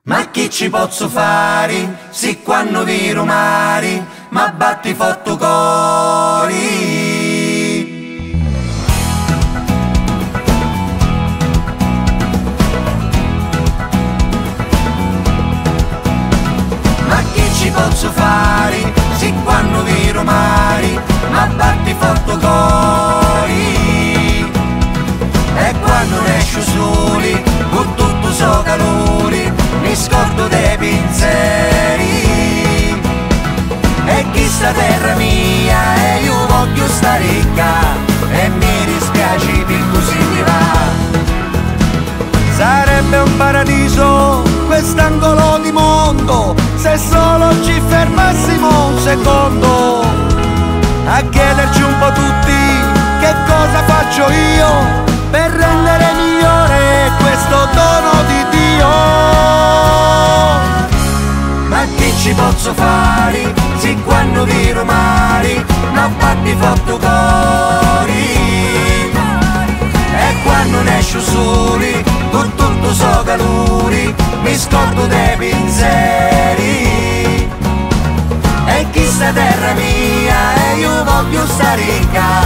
Ma chi ci posso fare, se quando viro mari, ma batti forte cori. Ma chi ci posso fare, se quando viro mari, ma batti forte cori. E quando esco soli, con tutto so calore, mi scordo dei pensieri. E chi sta terra mia e io voglio stare qua, e mi dispiace per così mi va. Sarebbe un paradiso quest'angolo di mondo, se solo ci fermassimo un secondo a chiederci un po' tutti che cosa faccio io per rendere migliore questo dono di Dio. Ma che ci posso fare, se quando viro mari, ma batti forte cori. E quando ne esco soli, con tutto so calore, mi scordo dei pensieri. E chi sta terra mia e io voglio stare qua,